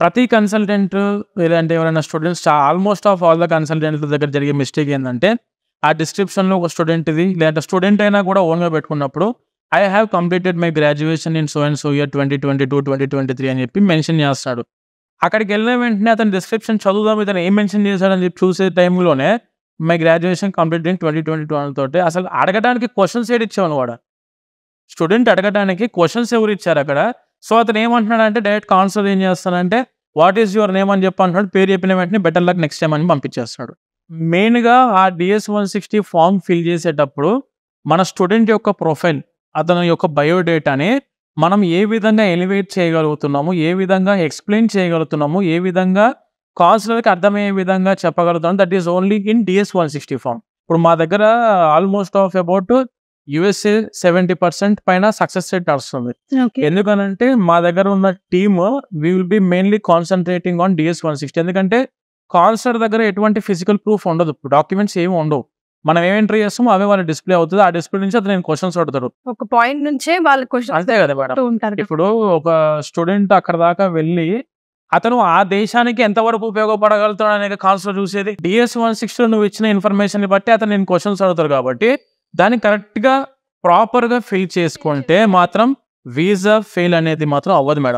ప్రతి కన్సల్టెంట్ లేదంటే ఎవరైనా students almost of all the కన్సల్టెంట్ల దగ్గర జరిగే మిస్టేక్ ఏంటంటే ఆ డిస్క్రిప్షన్లో ఒక స్టూడెంట్ది లేదంటే స్టూడెంట్ అయినా కూడా ఓన్గా పెట్టుకున్నప్పుడు I have completed my graduation in so and so year 2022-2023 అని చెప్పి మెన్షన్ చేస్తాడు. అక్కడికి వెళ్ళిన వెంటనే అతని డిస్క్రిప్షన్ చదువుదాం ఇతను ఏం మెన్షన్ చేశాడని చెప్పి చూసే టైంలోనే మై గ్రాడ్యుయేషన్ కంప్లీట్ ఇన్ 2022 తోటి అసలు అడగడానికి క్వశ్చన్స్ ఏది ఇచ్చావు వాడు స్టూడెంట్ అడగడానికి క్వశ్చన్స్ ఎవరు ఇచ్చారు అక్కడ. సో అతను ఏమంటున్నాడంటే డైరెక్ట్ ఆన్సర్ ఏం చేస్తానంటే వాట్ ఈస్ యువర్ నేమ్ అని చెప్పి అంటున్నాడు. పేరు చెప్పిన వెంటనే బెటర్ లక్ నెక్స్ట్ టైం అని పంపించేస్తాడు. మెయిన్గా ఆ DS-160 ఫామ్ ఫిల్ చేసేటప్పుడు మన స్టూడెంట్ యొక్క ప్రొఫైల్ అతని యొక్క బయోడేటాని మనం ఏ విధంగా ఎలివేట్ చేయగలుగుతున్నాము, ఏ విధంగా ఎక్స్ప్లెయిన్ చేయగలుగుతున్నాము, ఏ విధంగా కౌన్సిలర్కి అర్థమయ్యే విధంగా చెప్పగలుగుతాం. That is only in DS-160 form. ఇప్పుడు మా దగ్గర ఆల్మోస్ట్ ఆఫ్ అబౌట్ USA 70% పైన సక్సెస్ రేట్ నడుస్తుంది. ఎందుకనంటే మా దగ్గర ఉన్న team we will be mainly concentrating on DS-160. ఎందుకంటే కౌన్సిలర్ దగ్గర ఎటువంటి ఫిజికల్ ప్రూఫ్ ఉండదు, డాక్యుమెంట్స్ ఏమి ఉండవు. మనం ఏం ఎంట్రీ చేస్తామో అవే వాళ్ళ డిస్ప్లే అవుతుంది. ఆ డిస్ప్లే నుంచి అతను క్వశ్చన్స్ అడుగుతాడు. ఒక పాయింట్ నుంచే వాళ్ళ క్వశ్చన్ అంతే కదా మేడం. ఇప్పుడు ఒక స్టూడెంట్ అక్కడ దాకా వెళ్ళి అతను ఆ దేశానికి ఎంతవరకు ఉపయోగపడగలుగుతాడు అనేది కౌన్సిలర్ చూసేది. DS-160 నువ్వు ఇచ్చిన ఇన్ఫర్మేషన్ బట్టి అతను నేను క్వశ్చన్స్ అడుగుతారు కాబట్టి దాన్ని కరెక్ట్గా ప్రాపర్గా ఫిల్ చేసుకుంటే మాత్రం వీసా ఫెయిల్ అనేది మాత్రం అవ్వదు మేడం.